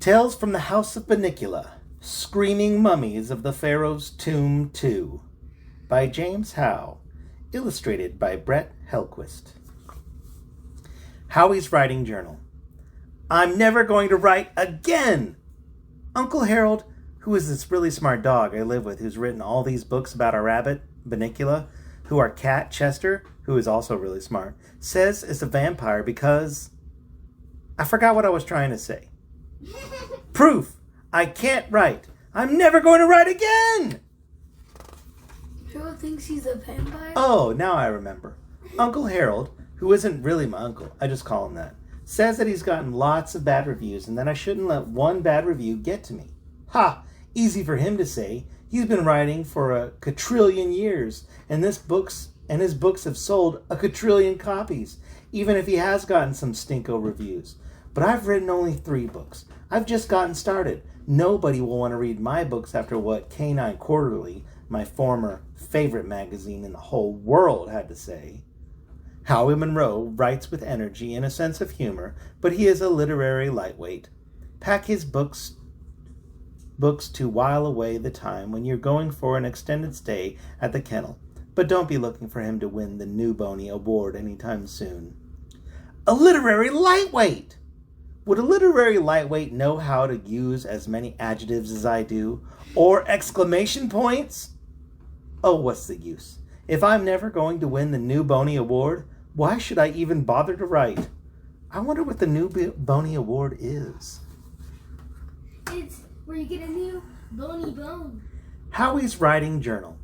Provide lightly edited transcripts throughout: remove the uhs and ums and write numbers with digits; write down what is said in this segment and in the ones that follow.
Tales from the House of Bunnicula, Screaming Mummies of the Pharaoh's Tomb 2 by James Howe, illustrated by Brett Hellquist. Howie's Writing Journal. I'm never going to write again! Uncle Harold, who is this really smart dog I live with who's written all these books about our rabbit, Bunnicula, who our cat, Chester, who is also really smart, says is a vampire because... I forgot what I was trying to say. Proof! I can't write. I'm never going to write again! Harold thinks he's a vampire? Oh, now I remember. Uncle Harold, who isn't really my uncle, I just call him that, says that he's gotten lots of bad reviews and that I shouldn't let one bad review get to me. Ha! Easy for him to say. He's been writing for a quadrillion years, and his books have sold a quadrillion copies, even if he has gotten some stinko reviews. But I've written only 3 books. I've just gotten started. Nobody will want to read my books after what Canine Quarterly, my former favorite magazine in the whole world, had to say. Howie Monroe writes with energy and a sense of humor, but he is a literary lightweight. Pack his books to while away the time when you're going for an extended stay at the kennel, but don't be looking for him to win the New Boney Award anytime soon. A literary lightweight! Would a literary lightweight know how to use as many adjectives as I do? Or exclamation points? Oh, what's the use? If I'm never going to win the New Boney Award, why should I even bother to write? I wonder what the New Boney Award is. It's where you get a new bony bone. Howie's Writing Journal.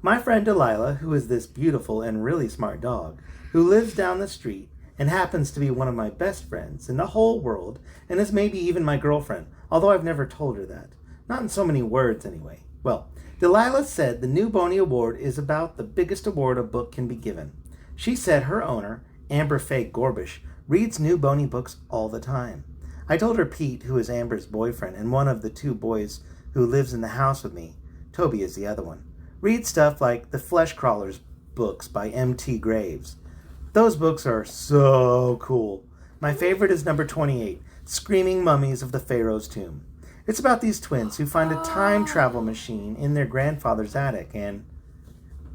My friend Delilah, who is this beautiful and really smart dog, who lives down the street and happens to be one of my best friends in the whole world, and is maybe even my girlfriend, although I've never told her that. Not in so many words, anyway. Well, Delilah said the New Boney Award is about the biggest award a book can be given. She said her owner, Amber Faye Gorbish, reads New Boney books all the time. I told her Pete, who is Amber's boyfriend and one of the 2 boys who lives in the house with me, Toby is the other one, reads stuff like the Flesh Crawlers books by M.T. Graves. Those books are so cool. My favorite is number 28, Screaming Mummies of the Pharaoh's Tomb. It's about these twins who find a time travel machine in their grandfather's attic and...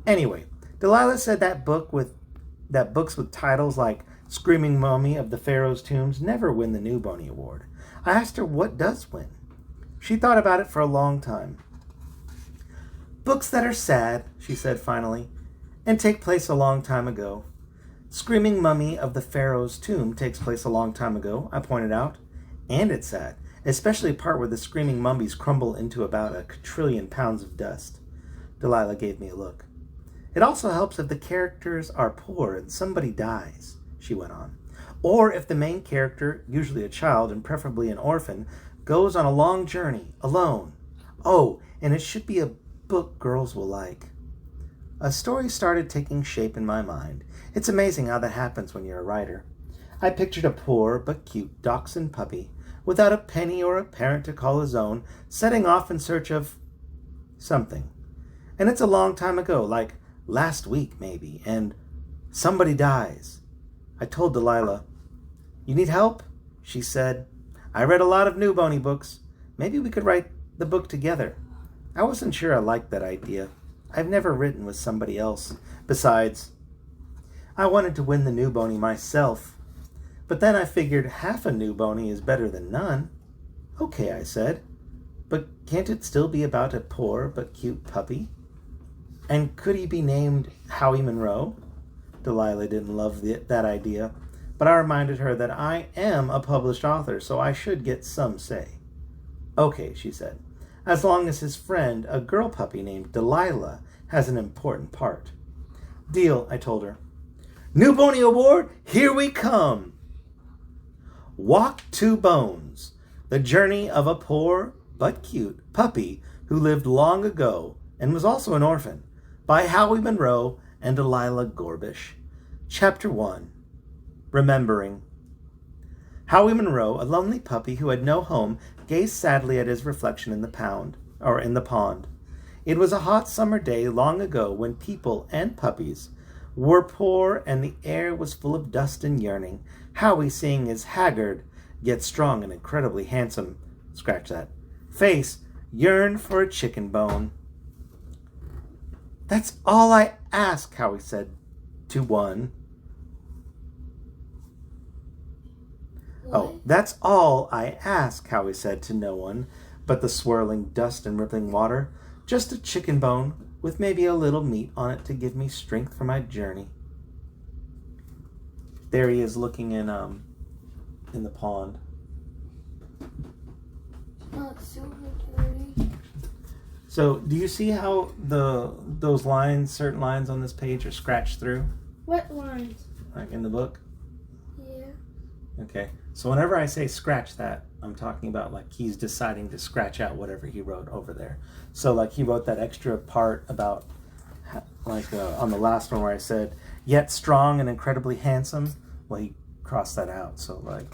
Anyway, Delilah said that books with titles like Screaming Mummy of the Pharaoh's Tombs never win the New Boney Award. I asked her what does win. She thought about it for a long time. Books that are sad, she said finally, and take place a long time ago. Screaming Mummy of the Pharaoh's Tomb takes place a long time ago, I pointed out, and it's sad, especially the part where the screaming mummies crumble into about a quadrillion pounds of dust. Delilah gave me a look. It also helps if the characters are poor and somebody dies, she went on. Or if the main character, usually a child and preferably an orphan, goes on a long journey, alone. Oh, and it should be a book girls will like. A story started taking shape in my mind. It's amazing how that happens when you're a writer. I pictured a poor but cute dachshund puppy, without a penny or a parent to call his own, setting off in search of something. And it's a long time ago, like last week maybe, and somebody dies. I told Delilah, "You need help?" She said, "I read a lot of New Boney books. Maybe we could write the book together." I wasn't sure I liked that idea. I've never written with somebody else. Besides, I wanted to win the New Boney myself. But then I figured half a New Boney is better than none. Okay, I said. But can't it still be about a poor but cute puppy? And could he be named Howie Monroe? Delilah didn't love that idea, but I reminded her that I am a published author, so I should get some say. Okay, she said, as long as his friend, a girl puppy named Delilah, has an important part. Deal, I told her. New Boney Award, here we come! Walk Two Bones, the journey of a poor but cute puppy who lived long ago and was also an orphan, by Howie Monroe and Delilah Gorbish. Chapter 1, Remembering. Howie Monroe, a lonely puppy who had no home, gazed sadly at his reflection in the pond. It was a hot summer day long ago when people and puppies were poor and the air was full of dust and yearning. Howie, seeing his haggard yet strong and incredibly handsome. Scratch that. Face yearned for a chicken bone. That's all I ask, Howie said to one. Oh, that's all I ask, Howie said to no one but the swirling dust and rippling water. Just a chicken bone with maybe a little meat on it to give me strength for my journey. There he is looking in the pond. Oh, it's super dirty. So, do you see how those lines, certain lines on this page are scratched through? What lines? Like in the book? Yeah. Okay. So whenever I say scratch that, I'm talking about like he's deciding to scratch out whatever he wrote over there. So like he wrote that extra part about like on the last one where I said, yet strong and incredibly handsome. Well, he crossed that out. So like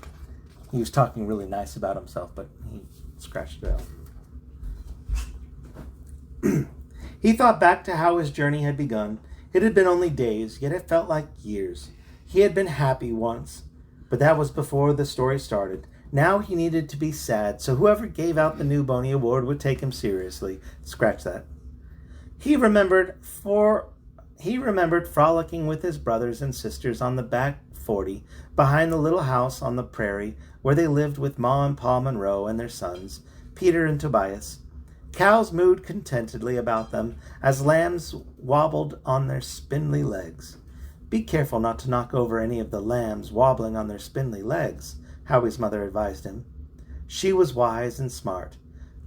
he was talking really nice about himself, but he scratched it out. He thought back to how his journey had begun. It had been only days, yet it felt like years. He had been happy once, but that was before the story started. Now he needed to be sad, so whoever gave out the new Boney Award would take him seriously. Scratch that. He remembered frolicking with his brothers and sisters on the back 40, behind the little house on the prairie, where they lived with Ma and Pa Monroe and their sons, Peter and Tobias. Cows mooed contentedly about them as lambs wobbled on their spindly legs. Be careful not to knock over any of the lambs wobbling on their spindly legs, Howie's mother advised him. She was wise and smart,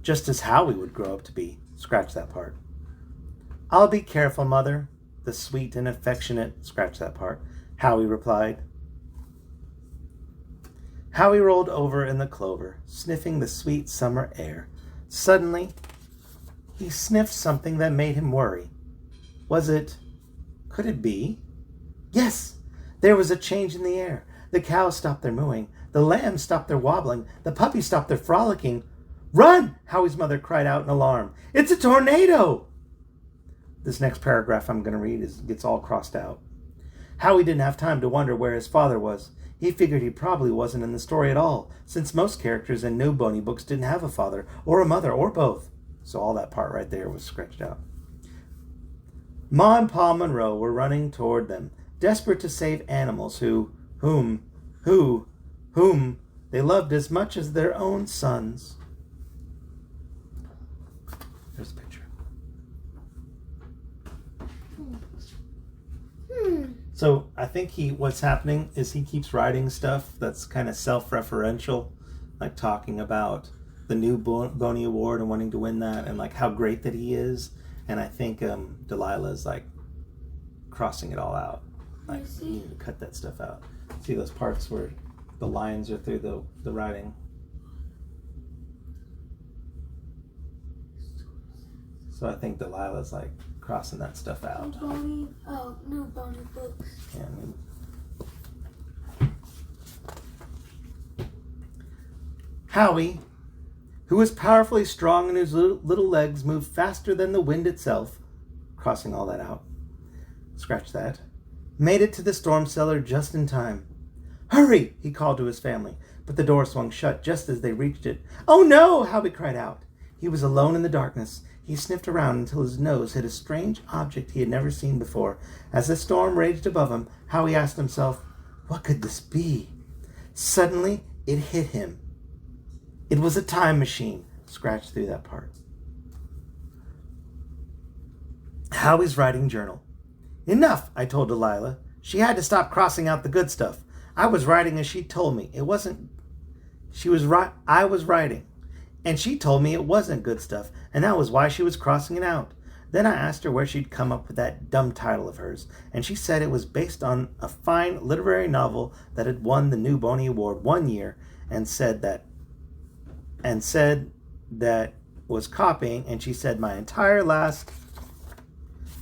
just as Howie would grow up to be. Scratch that part. I'll be careful, Mother, the sweet and affectionate, scratch that part, Howie replied. Howie rolled over in the clover, sniffing the sweet summer air. Suddenly, he sniffed something that made him worry. Could it be? Yes! There was a change in the air. The cows stopped their mooing. The lambs stopped their wobbling. The puppies stopped their frolicking. Run! Howie's mother cried out in alarm. It's a tornado! This next paragraph I'm going to read gets all crossed out. Howie didn't have time to wonder where his father was. He figured he probably wasn't in the story at all, since most characters in new Boney books didn't have a father, or a mother, or both. So all that part right there was scratched out. Ma and Pa Monroe were running toward them, desperate to save animals whom they loved as much as their own sons. There's a picture. So I think what's happening is he keeps writing stuff that's kind of self-referential, like talking about the new Boney Award and wanting to win that, and like how great that he is. And I think Delilah's like crossing it all out. Like you need to cut that stuff out. See those parts where the lines are through the writing. So I think Delilah's like crossing that stuff out. New Boney books. Yeah, Howie, who was powerfully strong and whose little legs moved faster than the wind itself, crossing all that out. Scratch that. Made it to the storm cellar just in time. Hurry, he called to his family, but the door swung shut just as they reached it. Oh no, Howie cried out. He was alone in the darkness. He sniffed around until his nose hit a strange object he had never seen before. As the storm raged above him, Howie asked himself, what could this be? Suddenly, it hit him. It was a time machine. Scratch through that part. Howie's writing journal. Enough, I told Delilah. She had to stop crossing out the good stuff. I was writing as she told me. I was writing. And she told me it wasn't good stuff, and that was why she was crossing it out. Then I asked her where she'd come up with that dumb title of hers, and she said it was based on a fine literary novel that had won the new Boney Award one year, and said that was copying, and she said my entire last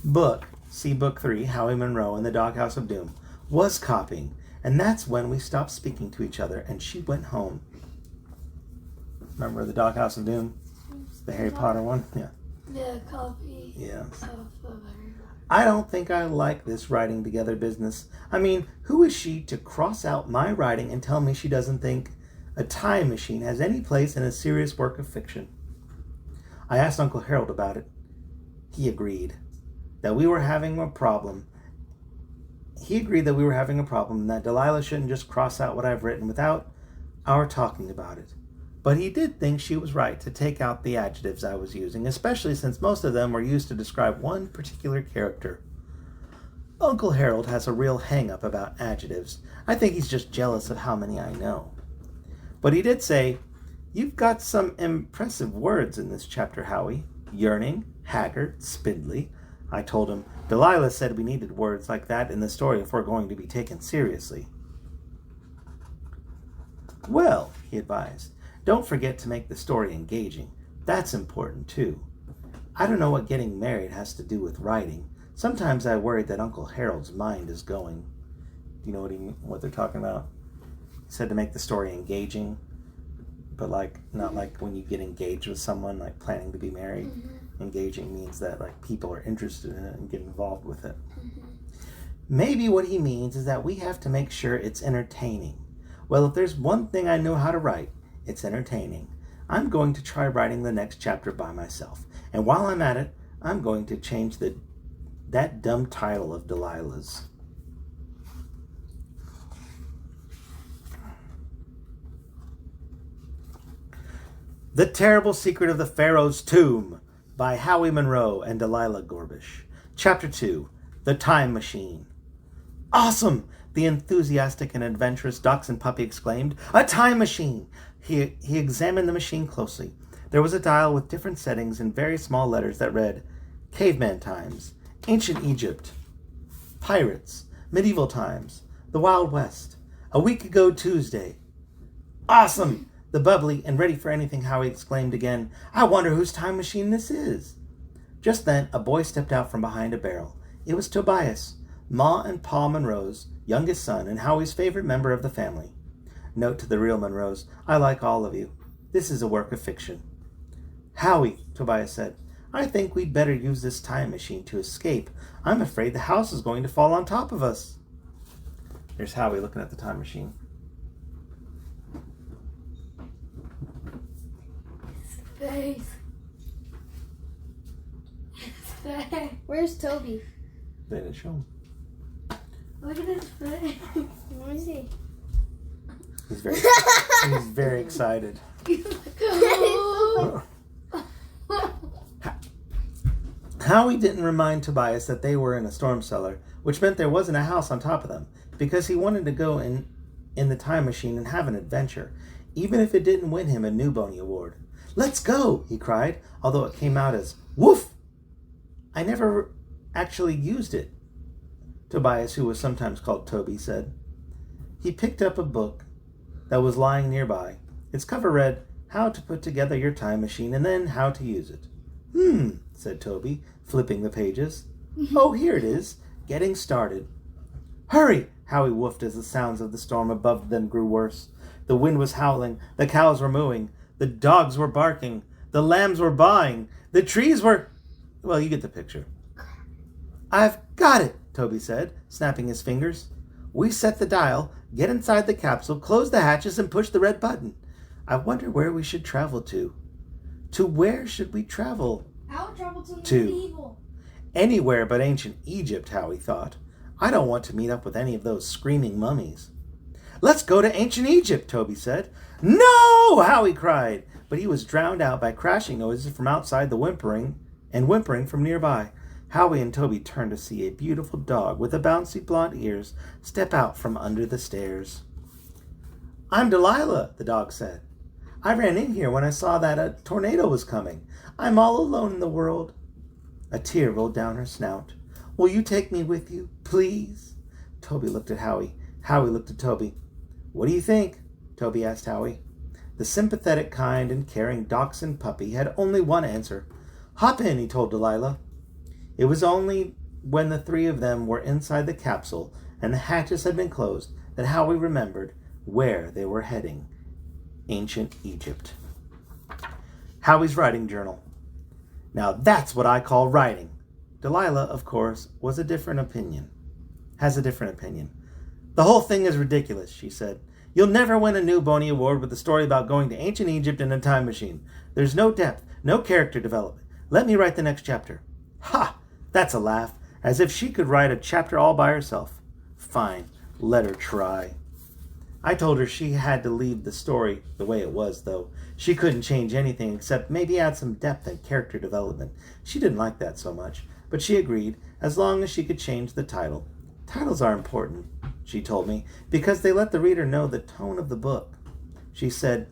book, see Book 3, Howie Monroe and the Doghouse of Doom, was copying. And that's when we stopped speaking to each other, and she went home. Remember the Doghouse of Doom? The Harry Potter one? Yeah. The copy. Yeah. Stuff of Harry Potter. I don't think I like this writing together business. I mean, who is she to cross out my writing and tell me she doesn't think a time machine has any place in a serious work of fiction. I asked Uncle Harold about it. He agreed that we were having a problem. And that Delilah shouldn't just cross out what I've written without our talking about it. But he did think she was right to take out the adjectives I was using, especially since most of them were used to describe one particular character. Uncle Harold has a real hang-up about adjectives. I think he's just jealous of how many I know. But he did say, "You've got some impressive words in this chapter, Howie. Yearning, haggard, spindly." I told him, Delilah said we needed words like that in the story if we're going to be taken seriously. "Well," he advised, "don't forget to make the story engaging. That's important, too. I don't know what getting married has to do with writing. Sometimes I worried that Uncle Harold's mind is going." Do you know what they're talking about? He said to make the story engaging, but not like when you get engaged with someone, like planning to be married. Engaging means that people are interested in it and get involved with it. Maybe what he means is that we have to make sure it's entertaining. Well, if there's one thing I know how to write, it's entertaining. I'm going to try writing the next chapter by myself. And while I'm at it, I'm going to change that dumb title of Delilah's. The Terrible Secret of the Pharaoh's Tomb by Howie Monroe and Delilah Gorbish. Chapter 2, The Time Machine. "Awesome!" the enthusiastic and adventurous Dachshund puppy exclaimed. "A time machine!" He examined the machine closely. There was a dial with different settings in very small letters that read, "Caveman Times," "Ancient Egypt," "Pirates," "Medieval Times," "The Wild West," "A Week Ago Tuesday." "Awesome!" The bubbly and ready for anything Howie exclaimed again. "I wonder whose time machine this is." Just then, a boy stepped out from behind a barrel. It was Tobias, Ma and Pa Monroe's youngest son and Howie's favorite member of the family. Note to the real Monroes, I like all of you. This is a work of fiction. "Howie," Tobias said, "I think we'd better use this time machine to escape. I'm afraid the house is going to fall on top of us." There's Howie looking at the time machine. Face. Where's Toby? They didn't show him. Look at his face. Let me see. He's very excited. Howie didn't remind Tobias that they were in a storm cellar, which meant there wasn't a house on top of them, because he wanted to go in the time machine and have an adventure, even if it didn't win him a New Boney Award. "Let's go!" he cried, although it came out as "woof." "I never actually used it," Tobias, who was sometimes called Toby, said. He picked up a book that was lying nearby. Its cover read, "How to Put Together Your Time Machine and Then How to Use It." Said Toby, flipping the pages. "Oh, here it is. Getting started." "Hurry!" Howie woofed as the sounds of the storm above them grew worse. The wind was howling, the cows were mooing, the dogs were barking, the lambs were baaing, the trees were... Well, you get the picture. "I've got it," Toby said, snapping his fingers. "We set the dial, get inside the capsule, close the hatches, and push the red button. I wonder where we should travel to." To where should we travel? I'll travel to To. medieval. Anywhere but ancient Egypt, Howie thought. I don't want to meet up with any of those screaming mummies. "Let's go to ancient Egypt," Toby said. "No!" Howie cried, but he was drowned out by crashing noises from outside, the whimpering from nearby. Howie and Toby turned to see a beautiful dog with the bouncy blonde ears step out from under the stairs. "I'm Delilah," the dog said. "I ran in here when I saw that a tornado was coming. I'm all alone in the world." A tear rolled down her snout. "Will you take me with you, please?" Toby looked at Howie. Howie looked at Toby. "What do you think?" Toby asked Howie. The sympathetic, kind, and caring dachshund puppy had only one answer. "Hop in," he told Delilah. It was only when the three of them were inside the capsule and the hatches had been closed that Howie remembered where they were heading. Ancient Egypt. Howie's writing journal. Now that's what I call writing. Delilah, of course, has a different opinion. "The whole thing is ridiculous," she said. You'll never win a new Boney Award with a story about going to ancient Egypt in a time machine. There's no depth, no character development. Let me write the next chapter. Ha! That's a laugh, as if she could write a chapter all by herself. Fine, let her try. I told her she had to leave the story the way it was, though. She couldn't change anything except maybe add some depth and character development. She didn't like that so much, but she agreed, as long as she could change the title. Titles are important, she told me, because they let the reader know the tone of the book. She said,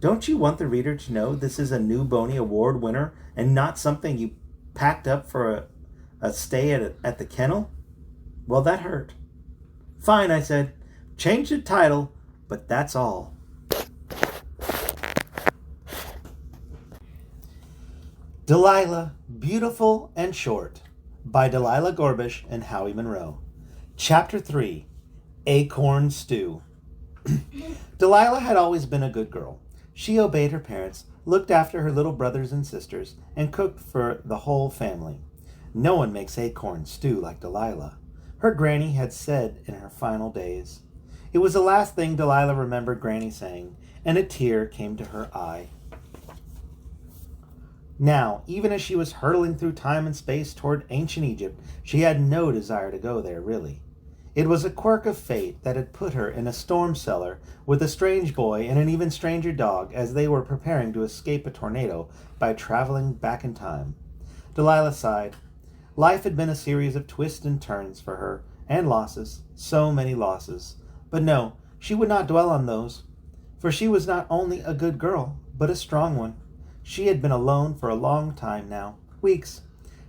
"Don't you want the reader to know this is a new Boney Award winner and not something you packed up for a stay at the kennel?" Well, that hurt. Fine, I said. Change the title, but that's all. Delilah, Beautiful and Short, by Delilah Gorbush and Howie Monroe. Chapter 3, Acorn Stew. Delilah had always been a good girl. She obeyed her parents, looked after her little brothers and sisters, and cooked for the whole family. No one makes acorn stew like Delilah, her granny had said in her final days. It was the last thing Delilah remembered Granny saying, and a tear came to her eye. Now, even as she was hurtling through time and space toward ancient Egypt, she had no desire to go there, really. It was a quirk of fate that had put her in a storm cellar with a strange boy and an even stranger dog as they were preparing to escape a tornado by traveling back in time. Delilah sighed. Life had been a series of twists and turns for her, and losses, so many losses. But no, she would not dwell on those, for she was not only a good girl, but a strong one. She had been alone for a long time now, weeks.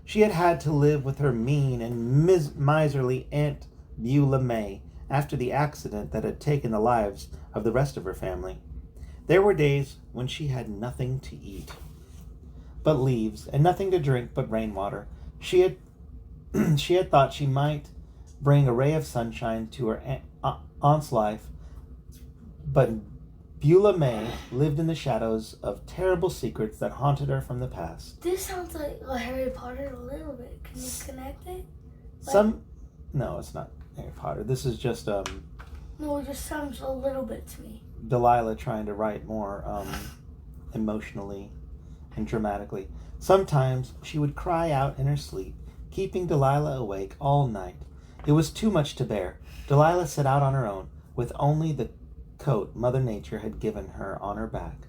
She had had to live with her mean and miserly Aunt Beulah May after the accident that had taken the lives of the rest of her family. There were days when she had nothing to eat but leaves, and nothing to drink but rainwater. She had thought she might bring a ray of sunshine to her aunt's life, but Beulah May lived in the shadows of terrible secrets that haunted her from the past. This sounds like Harry Potter a little bit. Can you connect it? No, it's not Harry Potter. This is just No, it just sounds a little bit to me. Delilah trying to write more emotionally and dramatically. Sometimes she would cry out in her sleep, keeping Delilah awake all night. It was too much to bear. Delilah set out on her own, with only the coat Mother Nature had given her on her back.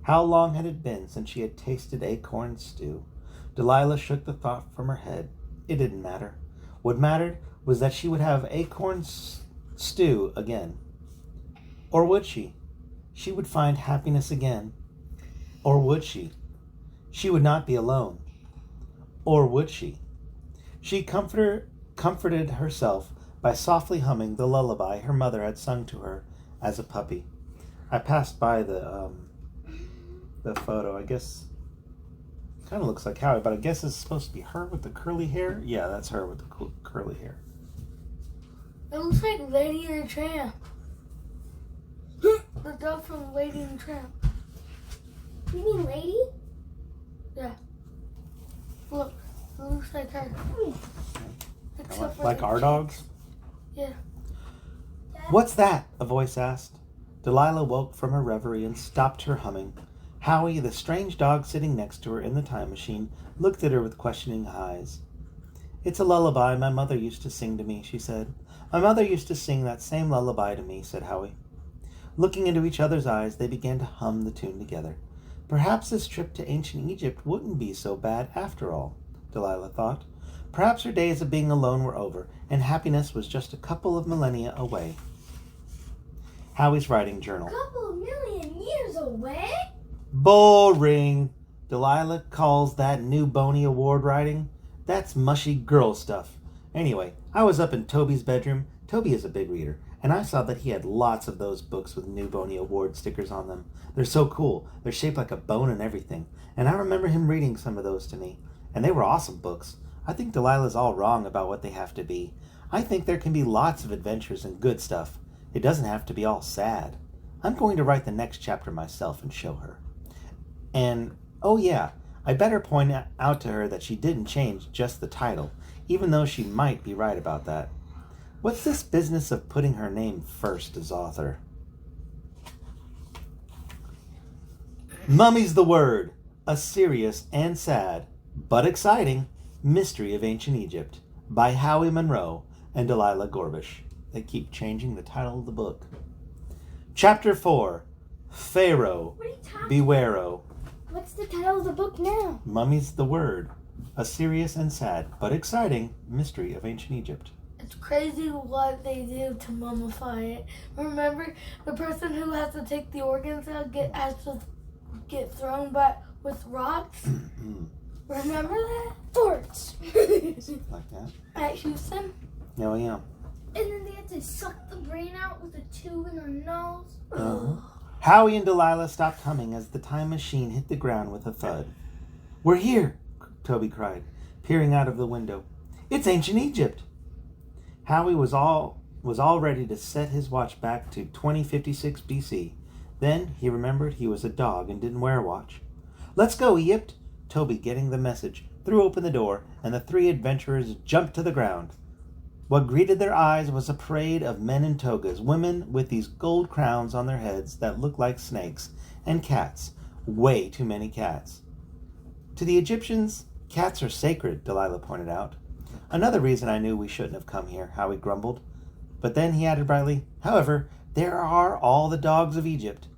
How long had it been since she had tasted acorn stew? Delilah shook the thought from her head. It didn't matter. What mattered was that she would have acorn stew again. Or would she? She would find happiness again. Or would she? She would not be alone. Or would she? She comforted herself by softly humming the lullaby her mother had sung to her as a puppy. I passed by the photo. I guess it kind of looks like Howie, but I guess it's supposed to be her with the curly hair. Yeah, that's her with the curly hair. It looks like Lady and the Tramp. The dog from Lady and the Tramp. You mean Lady? Yeah. Look, it looks like her. Except for Like the our cheeks. dogs? Yeah. What's that? A voice asked. Delilah woke from her reverie and stopped her humming. Howie, the strange dog sitting next to her in the time machine, looked at her with questioning eyes. "It's a lullaby my mother used to sing to me," she said. "My mother used to sing that same lullaby to me," said Howie. Looking into each other's eyes, they began to hum the tune together. Perhaps this trip to ancient Egypt wouldn't be so bad after all, Delilah thought. Perhaps her days of being alone were over, and happiness was just a couple of millennia away. Howie's writing journal. Couple of million years away? Boring. Delilah calls that new Boney Award writing. That's mushy girl stuff. Anyway, I was up in Toby's bedroom. Toby is a big reader, and I saw that he had lots of those books with new Boney Award stickers on them. They're so cool. They're shaped like a bone and everything. And I remember him reading some of those to me. And they were awesome books. I think Delilah's all wrong about what they have to be. I think there can be lots of adventures and good stuff. It doesn't have to be all sad. I'm going to write the next chapter myself and show her. And, oh yeah, I better point out to her that she didn't change just the title, even though she might be right about that. What's this business of putting her name first as author? Mummies the Word, a serious and sad, but exciting mystery of ancient Egypt by Howe Monroe and Delilah Gorbush. They keep changing the title of the book. Chapter 4, Pharaoh, What are you talking Beware-o. What's the title of the book now? Mummies the Word, a serious and sad, but exciting mystery of ancient Egypt. It's crazy what they do to mummify it. Remember, the person who has to take the organs out has to get thrown back with rocks? Remember that? Forts. Like that? At Houston? Oh, yeah. And then they had to suck the brain out with a tube in their nose. Uh-huh. Howie and Delilah stopped humming as the time machine hit the ground with a thud. "We're here," Toby cried, peering out of the window. "It's ancient Egypt." Howie was all ready to set his watch back to 2056 BC. Then he remembered he was a dog and didn't wear a watch. "Let's go," he yipped. Toby, getting the message, threw open the door, and the three adventurers jumped to the ground. What greeted their eyes was a parade of men in togas, women with these gold crowns on their heads that looked like snakes, and cats. Way too many cats. To the Egyptians, cats are sacred, Delilah pointed out. "Another reason I knew we shouldn't have come here," Howie grumbled. But then he added brightly, "However, there are all the dogs of Egypt."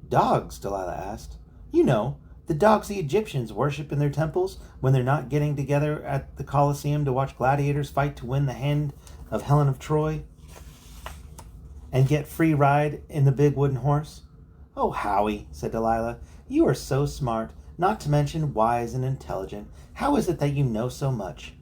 "Dogs?" Delilah asked. "You know, the dogs the Egyptians worship in their temples when they're not getting together at the Colosseum to watch gladiators fight to win the hand of Helen of Troy and get free ride in the big wooden horse." "Oh, Howie," said Delilah, "you are so smart, not to mention wise and intelligent. How is it that you know so much?"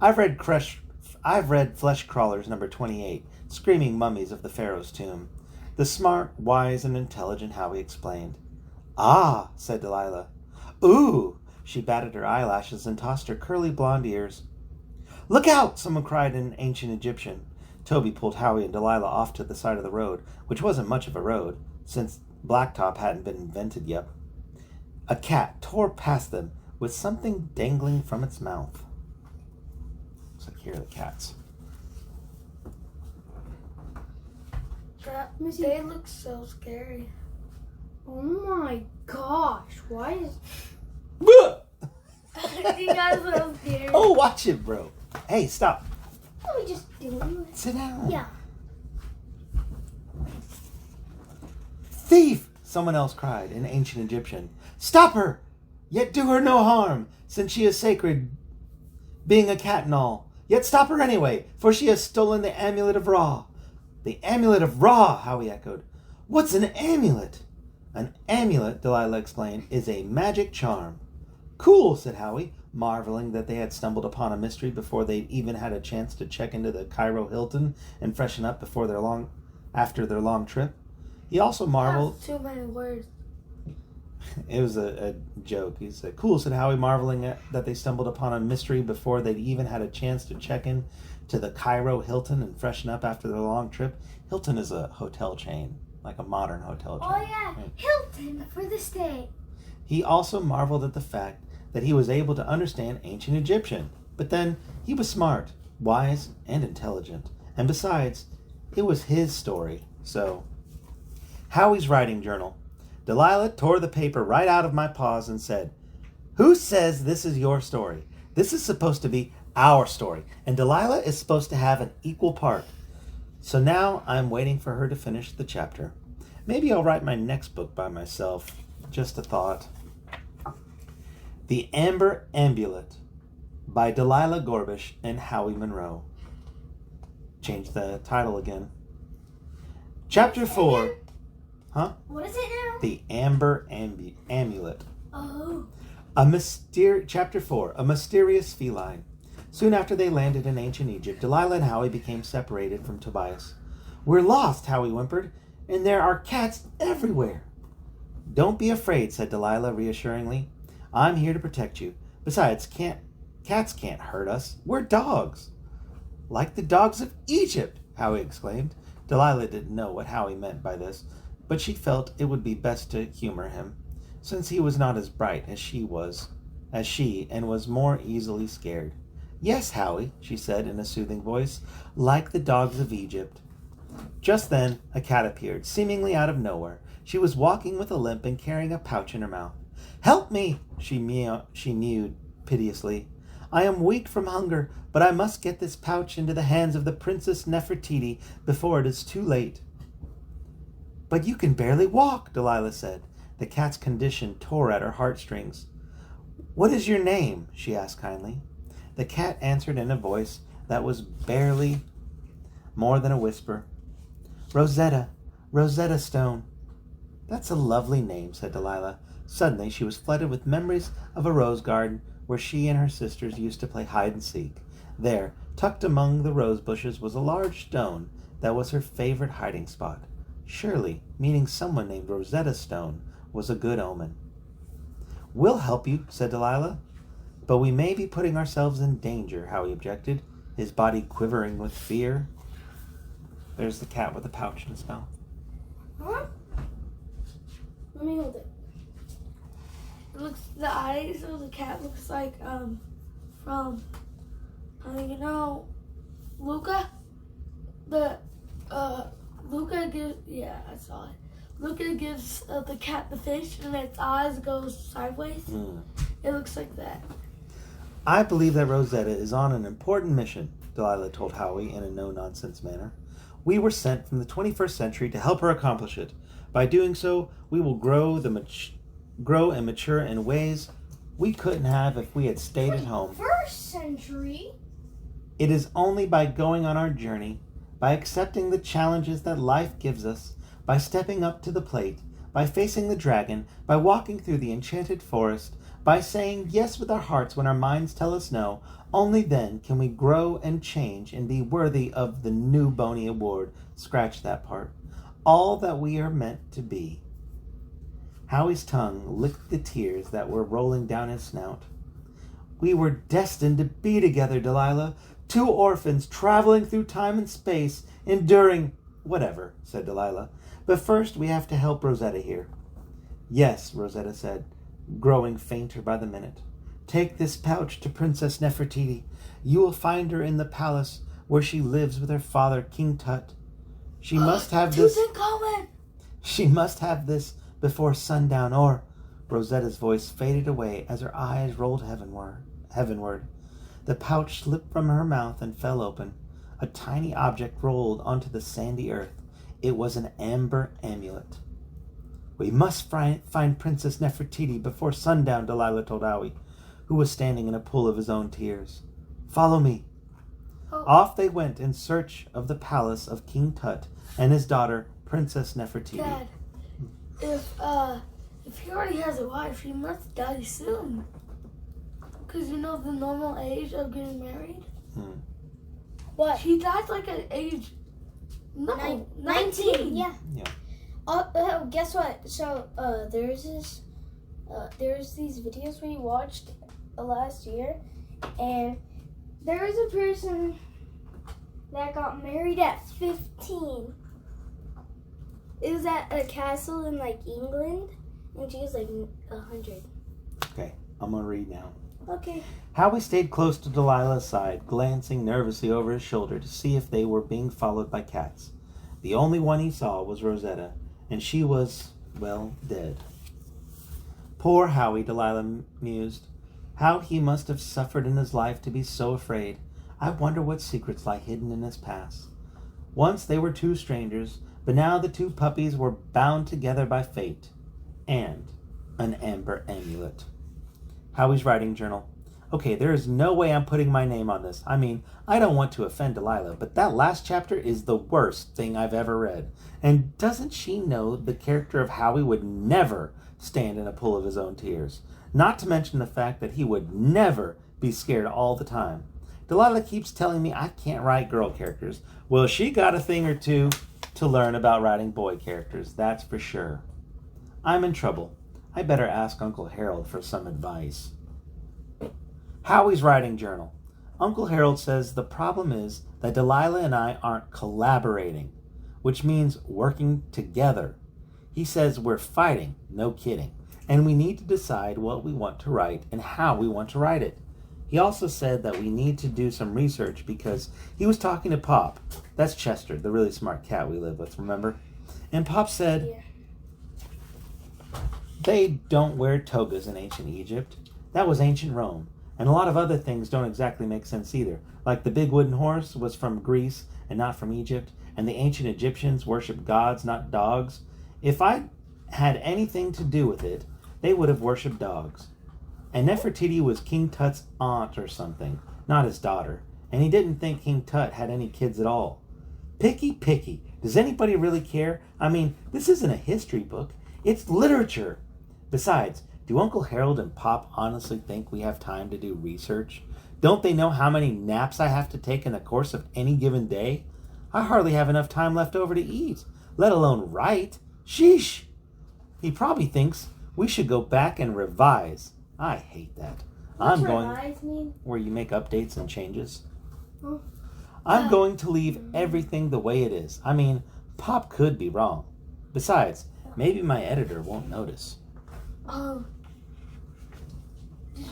I've read Flesh Crawlers number 28, Screaming Mummies of the Pharaoh's Tomb. The smart, wise, and intelligent Howie explained. "Ah," said Delilah. "Ooh," she batted her eyelashes and tossed her curly blonde ears. "Look out!" someone cried in ancient Egyptian. Toby pulled Howie and Delilah off to the side of the road, which wasn't much of a road, since blacktop hadn't been invented yet. A cat tore past them with something dangling from its mouth. Looks like here are the cats. They look so scary. Oh my gosh, why is... You guys are so scary. Oh, watch it, bro. Hey, stop. What are we just doing? Sit down. Yeah. "Thief!" someone else cried in ancient Egyptian. "Stop her! Yet do her no harm, since she is sacred, being a cat and all. Yet stop her anyway, for she has stolen the amulet of Ra." "The amulet of Ra," Howie echoed. "What's an amulet?" "An amulet," Delilah explained, "is a magic charm." "Cool," said Howie, marveling that they had stumbled upon a mystery before they'd even had a chance to check into the Cairo Hilton and freshen up after their long trip. He also marveled... That's too many words. It was a joke. He said, "Cool," said Howie, marveling that they stumbled upon a mystery before they'd even had a chance to check in to the Cairo Hilton and freshen up after their long trip. Hilton is a hotel chain, like a modern hotel chain. Oh yeah, Right? Hilton for the stay. He also marveled at the fact that he was able to understand ancient Egyptian. But then, he was smart, wise, and intelligent. And besides, it was his story. So, Howie's writing journal. Delilah tore the paper right out of my paws and said, "Who says this is your story? This is supposed to be our story, and Delilah is supposed to have an equal part." So now I'm waiting for her to finish the chapter. Maybe I'll write my next book by myself. Just a thought. The Amber Amulet by Delilah Gorbush and Howe Monroe. Change the title again. Chapter 4. Huh? What is it now? The Amber Amulet. Oh. Chapter 4. A Mysterious Feline. Soon after they landed in ancient Egypt, Delilah and Howie became separated from Tobias. "We're lost," Howie whimpered, "and there are cats everywhere." "Don't be afraid," said Delilah reassuringly. "I'm here to protect you. Besides, cats can't hurt us. We're dogs." "Like the dogs of Egypt," Howie exclaimed. Delilah didn't know what Howie meant by this, but she felt it would be best to humor him, since he was not as bright as she and was more easily scared. "Yes, Howie," she said in a soothing voice, "like the dogs of Egypt." Just then, a cat appeared, seemingly out of nowhere. She was walking with a limp and carrying a pouch in her mouth. "Help me!" she mewed piteously. "I am weak from hunger, but I must get this pouch into the hands of the Princess Nefertiti before it is too late." "But you can barely walk," Delilah said. The cat's condition tore at her heartstrings. "What is your name?" she asked kindly. The cat answered in a voice that was barely more than a whisper. "Rosetta. Rosetta Stone." "That's a lovely name," said Delilah. Suddenly she was flooded with memories of a rose garden where she and her sisters used to play hide and seek. There, tucked among the rose bushes, was a large stone that was her favorite hiding spot. Surely, meeting someone named Rosetta Stone was a good omen. "We'll help you," said Delilah. "But we may be putting ourselves in danger," Howie objected, his body quivering with fear. There's the cat with the pouch in his mouth. Huh? Let me hold it. It looks, the eyes of the cat looks like from you know, Luca. Luca gives, yeah, I saw it. Luca gives the cat the fish and its eyes go sideways. It looks like that. "I believe that Rosetta is on an important mission," Delilah told Howie in a no-nonsense manner. "We were sent from the 21st century to help her accomplish it. By doing so, we will grow and mature in ways we couldn't have if we had stayed at home. First century? It is only by going on our journey, by accepting the challenges that life gives us, by stepping up to the plate, by facing the dragon, by walking through the enchanted forest, by saying yes with our hearts when our minds tell us no, only then can we grow and change and be worthy of the new Boney Award." Scratch that part. "All that we are meant to be." Howie's tongue licked the tears that were rolling down his snout. "We were destined to be together, Delilah. Two orphans traveling through time and space, enduring—" "Whatever," said Delilah. "But first we have to help Rosetta here." "Yes," Rosetta said, growing fainter by the minute. "Take this pouch to Princess Nefertiti. You will find her in the palace where she lives with her father, King Tut. She must have this. She must have this before sundown, or—" Rosetta's voice faded away as her eyes rolled heavenward. The pouch slipped from her mouth and fell open. A tiny object rolled onto the sandy earth. It was an amber amulet. "We must find Princess Nefertiti before sundown," Delilah told Howie, who was standing in a pool of his own tears. "Follow me." Oh. Off they went in search of the palace of King Tut and his daughter, Princess Nefertiti. Dad, if he already has a wife, he must die soon. Because you know the normal age of getting married? What? He died like at age 19. Yeah. Yeah. Guess what? So there's these videos we watched last year, and there was a person that got married at 15. It was at a castle in like England, and she was like 100. Okay, I'm gonna read now. Okay. Howie stayed close to Delilah's side, glancing nervously over his shoulder to see if they were being followed by cats. The only one he saw was Rosetta, and she was, well, dead. Poor Howie, Delilah mused. How he must have suffered in his life to be so afraid. I wonder what secrets lie hidden in his past. Once they were two strangers, but now the two puppies were bound together by fate and an amber amulet. Howie's writing journal. Okay, there is no way I'm putting my name on this. I mean, I don't want to offend Delilah, but that last chapter is the worst thing I've ever read. And doesn't she know the character of Howie would never stand in a pool of his own tears? Not to mention the fact that he would never be scared all the time. Delilah keeps telling me I can't write girl characters. Well, she got a thing or two to learn about writing boy characters, that's for sure. I'm in trouble. I better ask Uncle Harold for some advice. Howie's writing journal. Uncle Harold says the problem is that Delilah and I aren't collaborating, which means working together. He says we're fighting, no kidding, and we need to decide what we want to write and how we want to write it. He also said that we need to do some research because he was talking to Pop. That's Chester, the really smart cat we live with, remember? And Pop said, They don't wear togas in ancient Egypt. That was ancient Rome. And a lot of other things don't exactly make sense either. Like the big wooden horse was from Greece and not from Egypt. And the ancient Egyptians worshipped gods, not dogs. If I had anything to do with it, they would have worshipped dogs. And Nefertiti was King Tut's aunt or something, not his daughter. And he didn't think King Tut had any kids at all. Picky. Does anybody really care? I mean, this isn't a history book. It's literature. Besides, do Uncle Harold and Pop honestly think we have time to do research? Don't they know how many naps I have to take in the course of any given day? I hardly have enough time left over to eat, let alone write. Sheesh! He probably thinks we should go back and revise. I hate that. What's revise mean? Where you make updates and changes. Oh. I'm going to leave everything the way it is. I mean, Pop could be wrong. Besides, maybe my editor won't notice. Did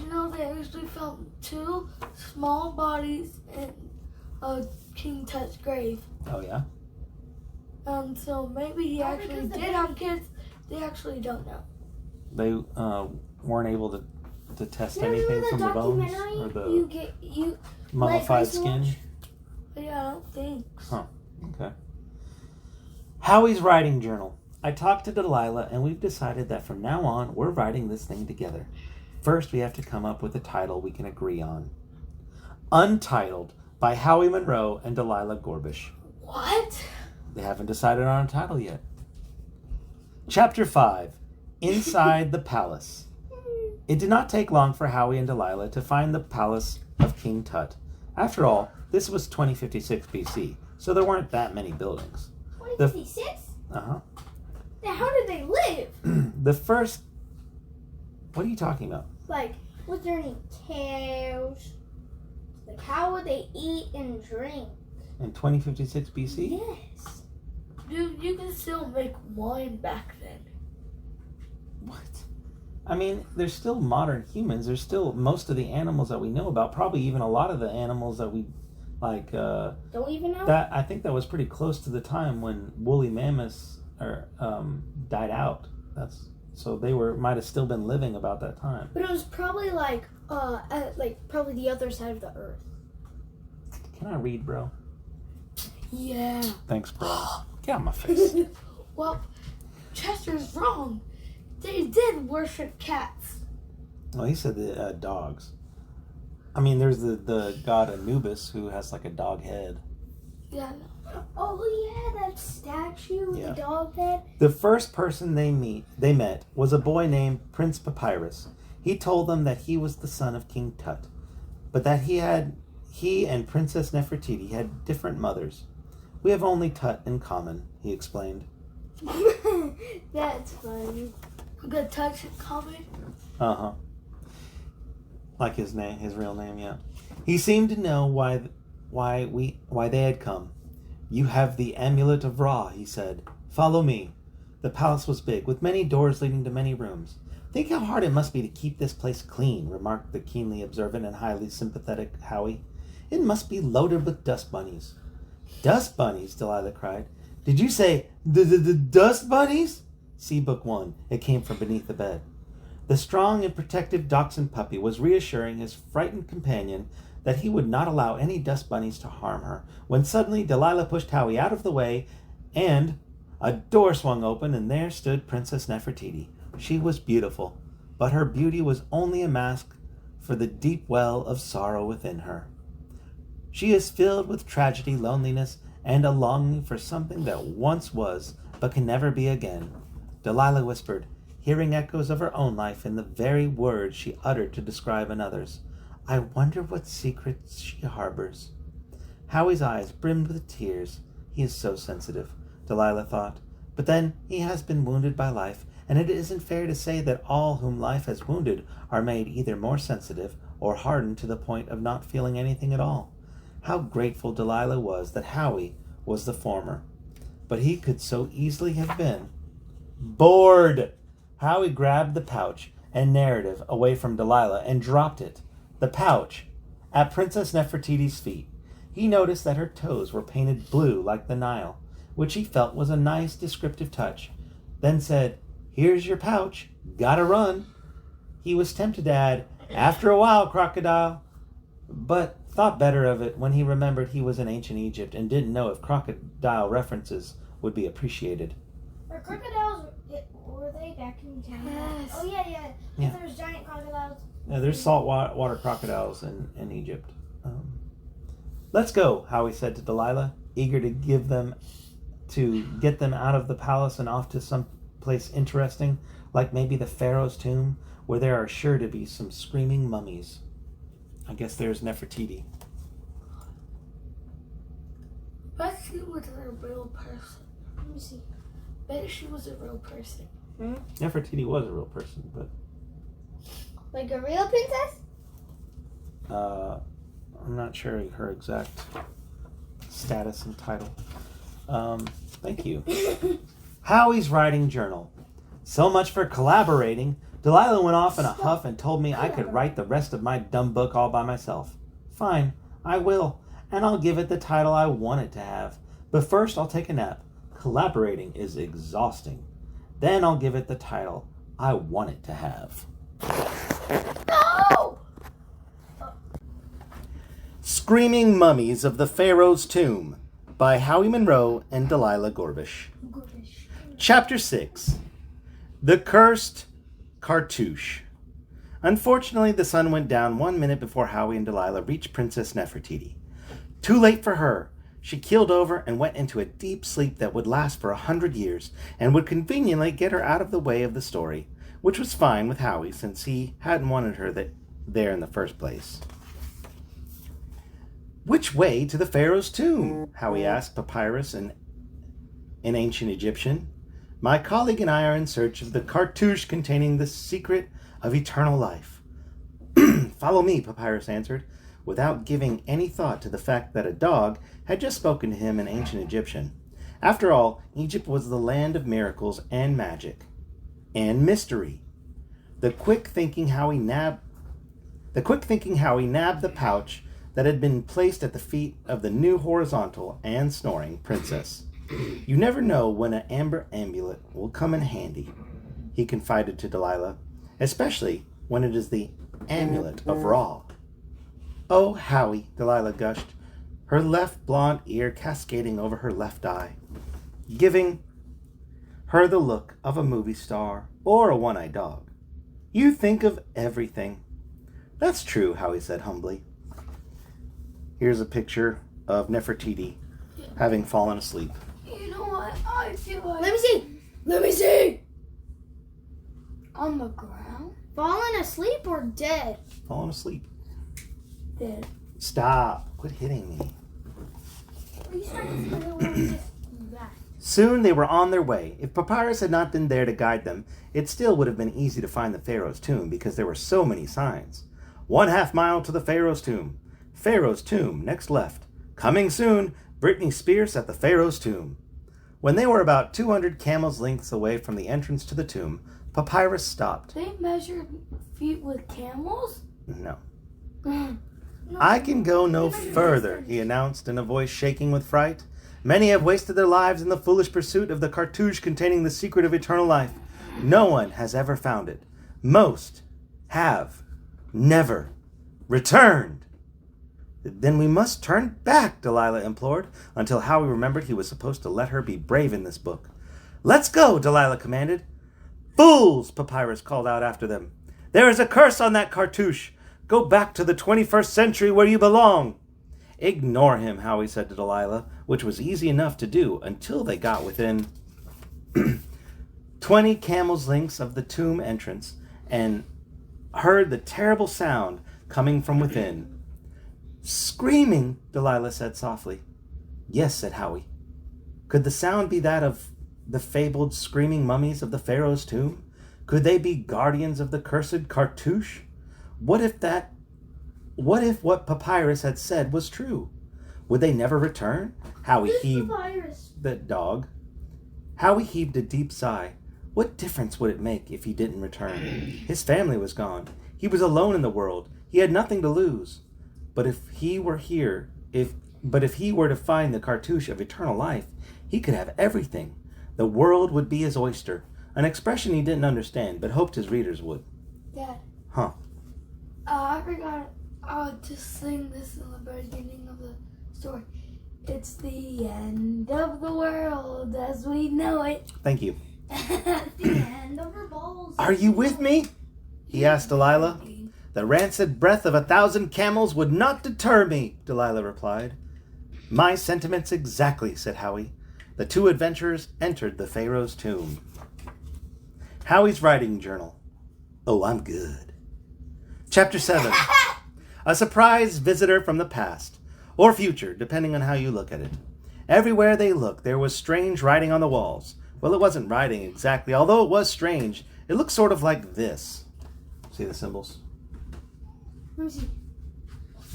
you know they actually found 2 small bodies in King Tut's grave? Oh, yeah? So maybe he actually did have kids. They actually don't know. They weren't able to test anything from the bones? Or the mummified skin? Yeah, I don't think so. Huh, okay. Howie's writing journal. I talked to Delilah, and we've decided that from now on, we're writing this thing together. First, we have to come up with a title we can agree on. Untitled by Howie Monroe and Delilah Gorbish. What? They haven't decided on a title yet. Chapter 5. Inside the Palace. It did not take long for Howie and Delilah to find the palace of King Tut. After all, this was 2056 BC, so there weren't that many buildings. 2056? Uh-huh. Now, how did they live? The first... What are you talking about? Like, was there any cows? Like, how would they eat and drink? In 2056 BC? Yes. Dude, you can still make wine back then. What? I mean, there's still modern humans. There's still most of the animals that we know about. Probably even a lot of the animals that we, like... Don't even know? That I think that was pretty close to the time when woolly mammoths died out. So they might have still been living about that time. But it was probably probably the other side of the earth. Can I read, bro? Yeah. Thanks, bro. Get out of my face. Well, Chester's wrong. They did worship cats. Well, he said the dogs. I mean, there's the god Anubis who has like a dog head. Yeah. Oh yeah, that statue with the dog head. The first person they met was a boy named Prince Papyrus. He told them that he was the son of King Tut, but that he and Princess Nefertiti had different mothers. We have only Tut in common, he explained. That's funny. We got touch in common. Uh-huh. Like his real name, yeah. He seemed to know why they had come. You have the amulet of Ra, he said. Follow me. The palace was big, with many doors leading to many rooms. Think how hard it must be to keep this place clean, remarked the keenly observant and highly sympathetic Howie. It must be loaded with dust bunnies. Dust bunnies, Delilah cried. Did you say the dust bunnies? See Book 1. It came from beneath the bed. The strong and protective dachshund puppy was reassuring his frightened companion that he would not allow any dust bunnies to harm her, when suddenly Delilah pushed Howie out of the way, and a door swung open, and there stood Princess Nefertiti. She was beautiful, but her beauty was only a mask for the deep well of sorrow within her. She is filled with tragedy, loneliness, and a longing for something that once was, but can never be again. Delilah whispered, hearing echoes of her own life in the very words she uttered to describe another's. I wonder what secrets she harbors. Howie's eyes brimmed with tears. He is so sensitive, Delilah thought. But then he has been wounded by life, and it isn't fair to say that all whom life has wounded are made either more sensitive or hardened to the point of not feeling anything at all. How grateful Delilah was that Howie was the former. But he could so easily have been bored. Howie grabbed the pouch and narrative away from Delilah and dropped it, the pouch, at Princess Nefertiti's feet. He noticed that her toes were painted blue like the Nile, which he felt was a nice descriptive touch, then said, Here's your pouch. Gotta run. He was tempted to add, after a while, crocodile, but thought better of it when he remembered he was in ancient Egypt and didn't know if crocodile references would be appreciated. Are crocodiles, were they back in Canada? Yes. Oh, yeah. Yeah. There's giant crocodiles. Now, there's saltwater crocodiles in Egypt. Let's go, Howie said to Delilah, eager to get them out of the palace and off to some place interesting, like maybe the Pharaoh's tomb, where there are sure to be some screaming mummies. I guess there's Nefertiti. Bet she was a real person. Let me see. Bet she was a real person. Nefertiti was a real person, but Like a real princess? I'm not sure her exact status and title. Thank you. Howie's writing journal. So much for collaborating. Delilah went off in a huff and told me I could write the rest of my dumb book all by myself. Fine, I will, and I'll give it the title I want it to have. But first I'll take a nap. Collaborating is exhausting. Then I'll give it the title I want it to have. No! Screaming Mummies of the Pharaoh's Tomb by Howie Monroe and Delilah Gorbish. Chapter 6. The Cursed Cartouche. Unfortunately, the sun went down 1 minute before Howie and Delilah reached Princess Nefertiti. Too late for her. She keeled over and went into a deep sleep that would last for 100 years and would conveniently get her out of the way of the story, which was fine with Howie since he hadn't wanted her there in the first place. Which way to the Pharaoh's tomb? Howie asked Papyrus in ancient Egyptian. My colleague and I are in search of the cartouche containing the secret of eternal life. Follow me, Papyrus answered, without giving any thought to the fact that a dog had just spoken to him in ancient Egyptian. After all, Egypt was the land of miracles and magic. And mystery. The quick thinking Howie nabbed the pouch that had been placed at the feet of the new horizontal and snoring princess. You never know when an amber amulet will come in handy, he confided to Delilah, especially when it is the amulet of Ra. Oh, Howie, Delilah gushed, her left blonde ear cascading over her left eye, giving her the look of a movie star or a one-eyed dog. You think of everything. That's true, Howie said humbly. Here's a picture of Nefertiti having fallen asleep. You know what? I feel like... Let me see! On the ground? Fallen asleep or dead? Fallen asleep. Dead. Stop. Quit hitting me. Are you trying to feel just that? Soon they were on their way. If Papyrus had not been there to guide them, it still would have been easy to find the Pharaoh's tomb because there were so many signs. 1/2 mile to the Pharaoh's tomb. Pharaoh's tomb, next left. Coming soon, Britney Spears at the Pharaoh's tomb. When they were about 200 camels' lengths away from the entrance to the tomb, Papyrus stopped. They measured feet with camels? No. No. I can go no further, he announced in a voice shaking with fright. Many have wasted their lives in the foolish pursuit of the cartouche containing the secret of eternal life. No one has ever found it. Most have never returned. Then we must turn back, Delilah implored, until Howie remembered he was supposed to let her be brave in this book. Let's go, Delilah commanded. Fools, Papyrus called out after them. There is a curse on that cartouche. Go back to the 21st century where you belong. Ignore him, Howie said to Delilah, which was easy enough to do until they got within 20 camels' lengths of the tomb entrance and heard the terrible sound coming from within. Screaming, Delilah said softly. Yes, said Howie. Could the sound be that of the fabled screaming mummies of the Pharaoh's tomb? Could they be guardians of the cursed cartouche? What if what Papyrus had said was true? Would they never return? Howie heaved the dog. Howie heaved a deep sigh. What difference would it make if he didn't return? His family was gone. He was alone in the world. He had nothing to lose. But if he were to find the cartouche of eternal life, he could have everything. The world would be his oyster, an expression he didn't understand but hoped his readers would. Dad. Huh. I forgot to sing this in the beginning of the story. It's the end of the world as we know it. Thank you. The end of her balls. Are you with me? He asked Delilah. The rancid breath of 1,000 camels would not deter me, Delilah replied. My sentiments exactly, said Howie. The two adventurers entered the Pharaoh's tomb. Howie's writing journal. Oh, I'm good. Chapter 7. A surprise visitor from the past, or future, depending on how you look at it. Everywhere they looked, there was strange writing on the walls. Well, it wasn't writing exactly, although it was strange. It looked sort of like this. See the symbols? Let me see.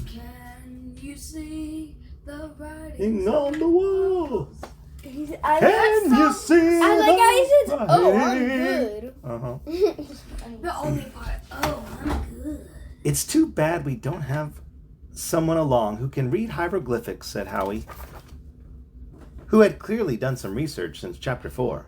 Can you see the writing On the walls. Can You see I like how he says, the "Oh, I'm writing?" good." Uh-huh. The only part. Oh, I'm good. It's too bad we don't have someone along who can read hieroglyphics, said Howie, who had clearly done some research since chapter 4.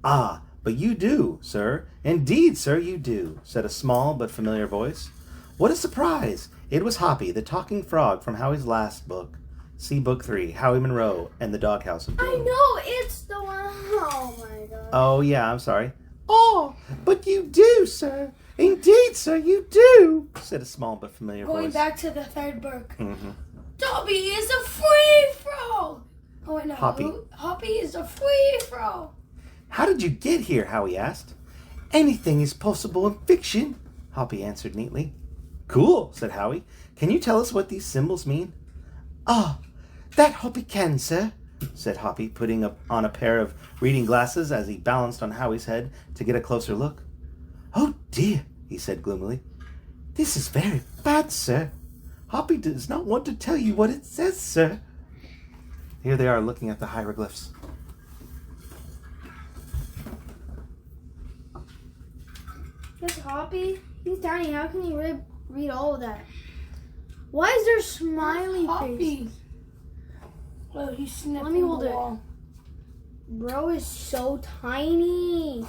Ah, but you do, sir. Indeed, sir, you do, said a small but familiar voice. What a surprise! It was Hoppy, the talking frog from Howie's last book. See book 3, Howie Monroe and the Doghouse of Doom. I know it's the one. Oh my god. Oh, yeah, I'm sorry. Oh, but you do, sir. Indeed, sir, you do, said a small but familiar Going voice. back to the third book. Mm-hmm. Dobby is a free-for-all. Oh, wait, no. Hoppy. Hoppy is a free-for-all. How did you get here? Howie asked. Anything is possible in fiction, Hoppy answered neatly. Cool, said Howie. Can you tell us what these symbols mean? Ah, that Hoppy can, sir, said Hoppy, putting on a pair of reading glasses as he balanced on Howie's head to get a closer look. Oh dear, he said gloomily. This is very bad, sir. Hoppy does not want to tell you what it says, sir. Here they are looking at the hieroglyphs. This Hoppy, he's tiny. How can he read all of that? Why is there smiley face? Hoppy. Oh, he's sniffing Let me hold the it. wall. Bro is so tiny.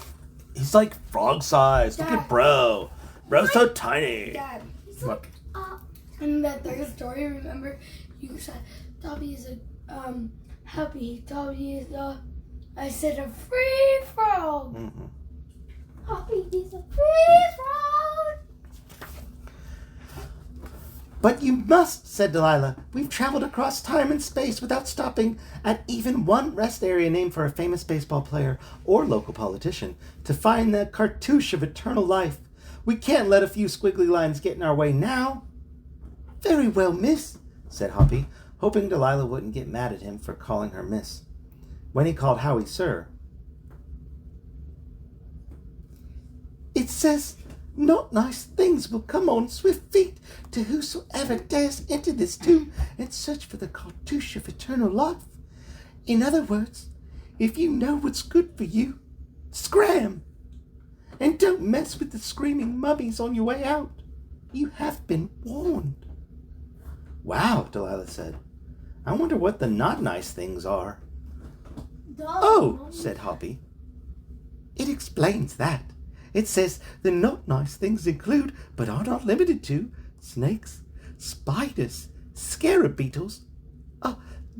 He's like frog size. Look at bro. Bro's so tiny. Dad, He's What? like, in that third story, remember, you said Dobby is a, happy. Dobby is a, I said a free-for-all. Mm-hmm. Hoppy is a free-for-all. But you must, said Delilah. We've traveled across time and space without stopping at even one rest area named for a famous baseball player or local politician to find the cartouche of eternal life. We can't let a few squiggly lines get in our way now. Very well, miss, said Hoppy, hoping Delilah wouldn't get mad at him for calling her miss. When he called Howie sir. It says, not nice things will come on swift feet to whosoever dares enter this tomb and search for the cartouche of eternal life. In other words, if you know what's good for you, scram! And don't mess with the screaming mummies on your way out. You have been warned. Wow, Delilah said. I wonder what the not nice things are. Oh, said Hoppy. It explains that. It says the not nice things include, but are not limited to, snakes, spiders, scarab beetles,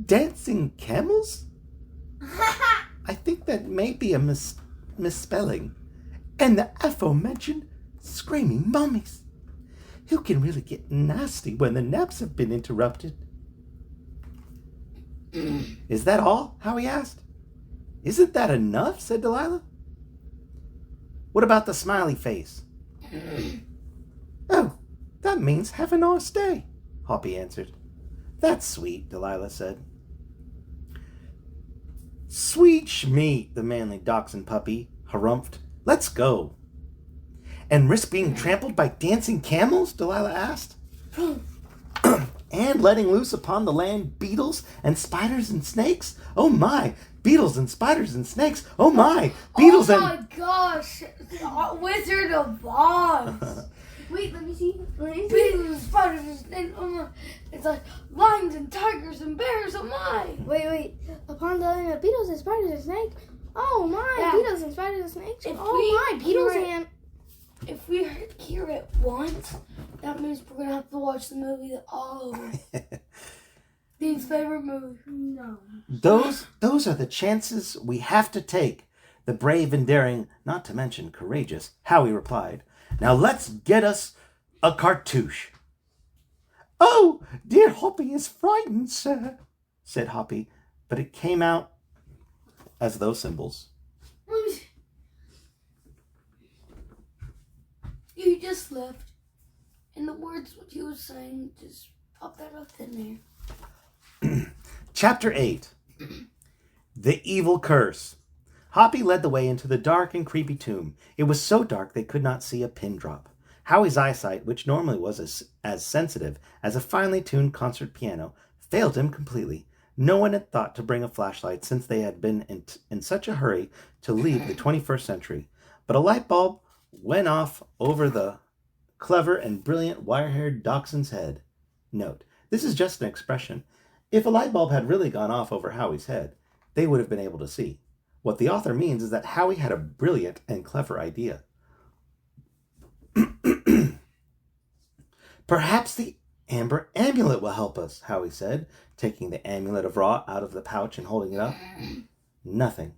dancing camels? I think that may be a misspelling. And the aforementioned screaming mummies, who can really get nasty when the naps have been interrupted. Is that all? Howie asked. Isn't that enough? Said Delilah. What about the smiley face? Oh, that means have a nice day, Hoppy answered. That's sweet, Delilah said. Sweet Schmeat, the manly dachshund puppy harumphed. Let's go. And risk being trampled by dancing camels? Delilah asked. And letting loose upon the land beetles and spiders and snakes? Oh my, beetles and spiders and snakes. Oh my, beetles oh and... my gosh, Wizard of Oz. Wait, let me see. Beetles and spiders and snakes. Oh my, it's like lions and tigers and bears. Oh my. Wait. Upon the beetles and spiders and snakes, Oh my, Yeah. beetles and spiders and snakes. If Oh we my, beetles hear it- and... If we hear it once, that means we're gonna have to watch the movie all over. Dean's favorite movie. No. Those are the chances we have to take. The brave and daring, not to mention courageous, Howie replied. Now let's get us a cartouche. Oh, dear Hoppy is frightened, sir, said Hoppy, but it came out as those symbols. You just left. And the words what you were saying just popped out of thin air. Chapter 8. The Evil Curse. Hoppy led the way into the dark and creepy tomb. It was so dark they could not see a pin drop. Howie's eyesight, which normally was as sensitive as a finely tuned concert piano, failed him completely. No one had thought to bring a flashlight since they had been in such a hurry to leave the 21st century. But a light bulb went off over the clever and brilliant wire-haired dachshund's head. Note, this is just an expression. If a light bulb had really gone off over Howie's head, they would have been able to see. What the author means is that Howie had a brilliant and clever idea. Perhaps the amber amulet will help us, Howie said, taking the amulet of Ra out of the pouch and holding it up. Nothing.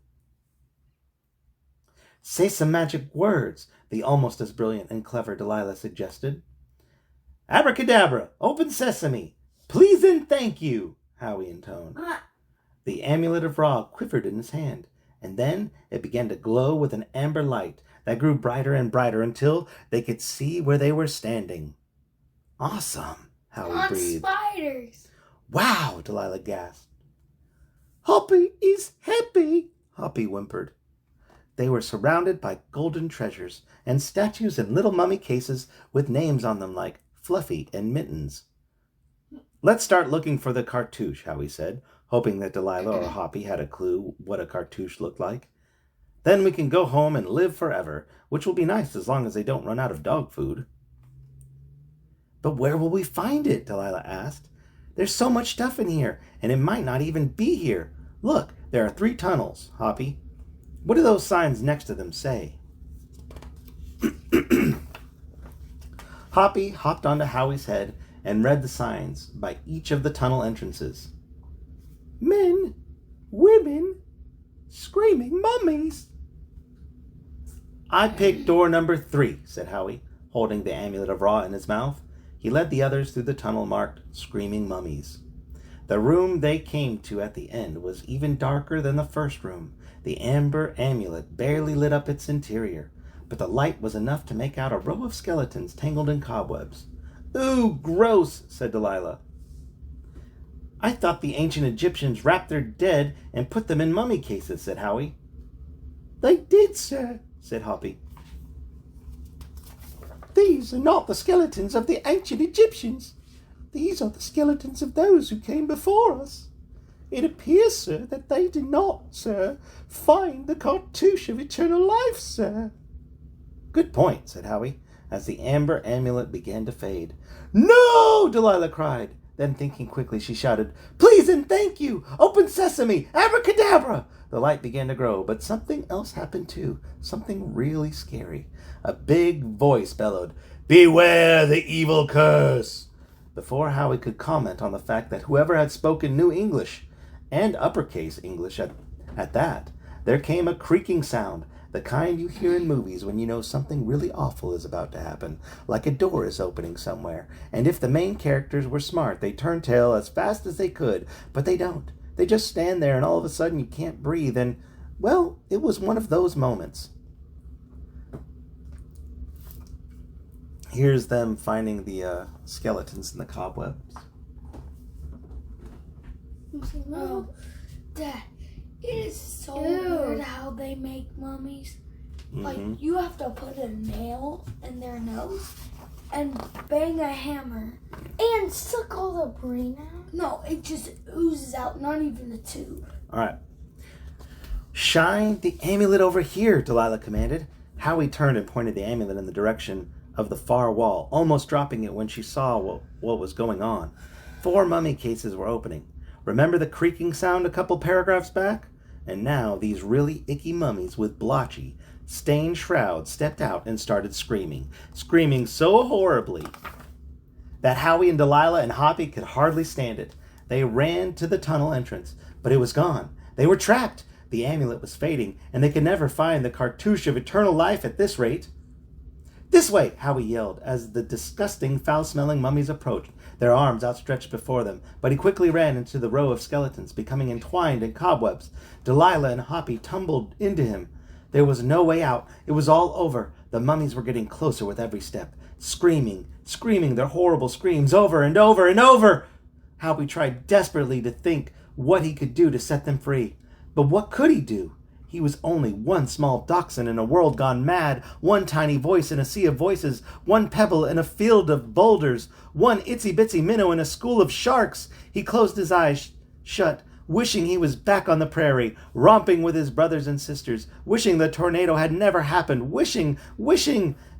Say some magic words, the almost as brilliant and clever Delilah suggested. Abracadabra, open sesame, please and thank you, Howie intoned. The amulet of Ra quivered in his hand, and then it began to glow with an amber light that grew brighter and brighter until they could see where they were standing. Awesome, Howie On breathed. spiders. Wow, Delilah gasped. Hoppy is happy, Hoppy whimpered. They were surrounded by golden treasures and statues in little mummy cases with names on them like Fluffy and Mittens. Let's start looking for the cartouche, Howie said, hoping that Delilah or Hoppy had a clue what a cartouche looked like. Then we can go home and live forever, which will be nice as long as they don't run out of dog food. But where will we find it? Delilah asked. There's so much stuff in here, and it might not even be here. Look, there are 3 tunnels, Hoppy. What do those signs next to them say? Hoppy hopped onto Howie's head and read the signs by each of the tunnel entrances. Men, women, screaming mummies. I picked door number 3, said Howie, holding the amulet of Ra in his mouth. He led the others through the tunnel marked Screaming Mummies. The room they came to at the end was even darker than the first room. The amber amulet barely lit up its interior, but the light was enough to make out a row of skeletons tangled in cobwebs. Ooh, gross, said Delilah. I thought the ancient Egyptians wrapped their dead and put them in mummy cases, said Howie. They did, sir, said Hoppy. These are not the skeletons of the ancient Egyptians. These are the skeletons of those who came before us. It appears, sir, that they did not, sir, find the cartouche of eternal life, sir. Good point, said Howie, as the amber amulet began to fade. No! Delilah cried. Then, thinking quickly, she shouted, Please and thank you! Open sesame! Abracadabra! The light began to grow, but something else happened too. Something really scary. A big voice bellowed, Beware the evil curse! Before Howie could comment on the fact that whoever had spoken knew English, and uppercase English at that, there came a creaking sound, the kind you hear in movies when you know something really awful is about to happen, like a door is opening somewhere. And if the main characters were smart, they turn tail as fast as they could, but they don't. They just stand there and all of a sudden you can't breathe, and, well, it was one of those moments. Here's them finding the skeletons in the cobwebs. Oh, Dad, it is so Ew. weird how they make mummies. Like, Mm-hmm. you have to put a nail in their nose and bang a hammer. And suck all the brain out. No, it just oozes out, not even a tube. All right. Shine the amulet over here, Delilah commanded. Howie turned and pointed the amulet in the direction of the far wall, almost dropping it when she saw what was going on. 4 mummy cases were opening. Remember the creaking sound a couple paragraphs back? and now these really icky mummies with blotchy, stained shrouds stepped out and started screaming so horribly that Howie and Delilah and Hoppy could hardly stand it. They ran to the tunnel entrance, but it was gone. They were trapped. The amulet was fading, and they could never find the cartouche of eternal life at this rate. "This way!" Howie yelled as the disgusting, foul-smelling mummies approached, their arms outstretched before them. But he quickly ran into the row of skeletons, becoming entwined in cobwebs. Delilah and Hoppy tumbled into him. There was no way out. It was all over. The mummies were getting closer with every step, screaming their horrible screams over and over and over. Howie tried desperately to think what he could do to set them free. But what could he do? He was only one small dachshund in a world gone mad, one tiny voice in a sea of voices, one pebble in a field of boulders, one itsy-bitsy minnow in a school of sharks. He closed his eyes shut, wishing he was back on the prairie, romping with his brothers and sisters, wishing the tornado had never happened, wishing.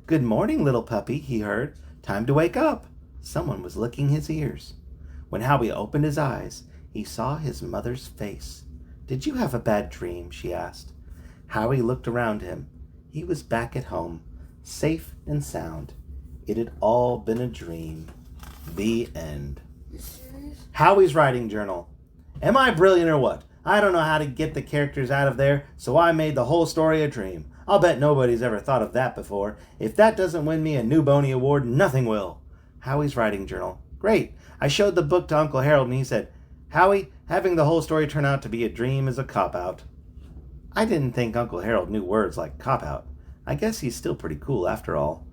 "Good morning, little puppy," he heard. "Time to wake up." Someone was licking his ears. When Howie opened his eyes, he saw his mother's face. "Did you have a bad dream?" she asked. Howie looked around him. He was back at home, safe and sound. It had all been a dream. The end. Howie's writing journal. Am I brilliant or what? I don't know how to get the characters out of there, so I made the whole story a dream. I'll bet nobody's ever thought of that before. If that doesn't win me a new Boney Award, nothing will. Howie's writing journal. Great. I showed the book to Uncle Harold and he said, "Howie, having the whole story turn out to be a dream is a cop-out." I didn't think Uncle Harold knew words like cop-out. I guess he's still pretty cool after all.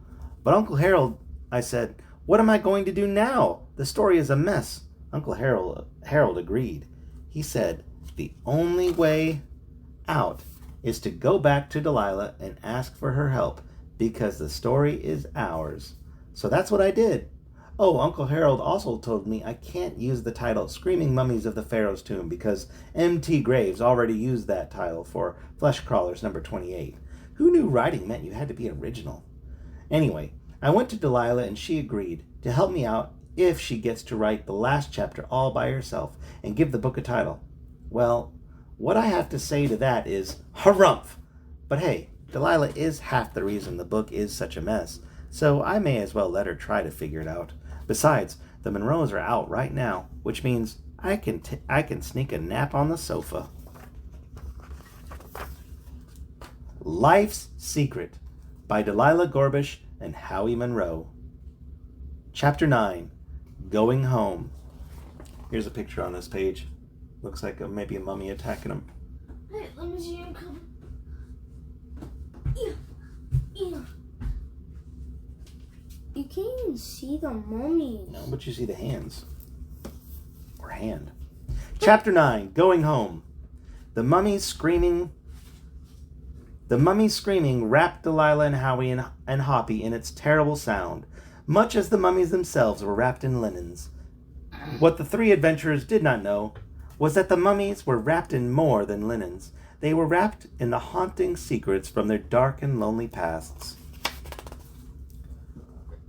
"But Uncle Harold," I said, "what am I going to do now? The story is a mess." Uncle Harold agreed. He said, "The only way out is to go back to Delilah and ask for her help, because the story is ours." So that's what I did. Oh, Uncle Harold also told me I can't use the title Screaming Mummies of the Pharaoh's Tomb because M.T. Graves already used that title for Flesh Crawlers number 28. Who knew writing meant you had to be original? Anyway, I went to Delilah and she agreed to help me out if she gets to write the last chapter all by herself and give the book a title. Well, what I have to say to that is harumph. But hey, Delilah is half the reason the book is such a mess, so I may as well let her try to figure it out. Besides, the Monroes are out right now, which means I can sneak a nap on the sofa. Life's Secret by Delilah Gorbush and Howie Monroe. Chapter 9, Going Home. Here's a picture on this page. Looks like maybe a mummy attacking him. Hey, let me see you come. Yeah. You can't even see the mummies. No, but you see the hands. Or hand. Chapter 9, Going Home. The mummies screaming wrapped Delilah and Howie and Hoppy in its terrible sound, much as the mummies themselves were wrapped in linens. What the three adventurers did not know was that the mummies were wrapped in more than linens. They were wrapped in the haunting secrets from their dark and lonely pasts.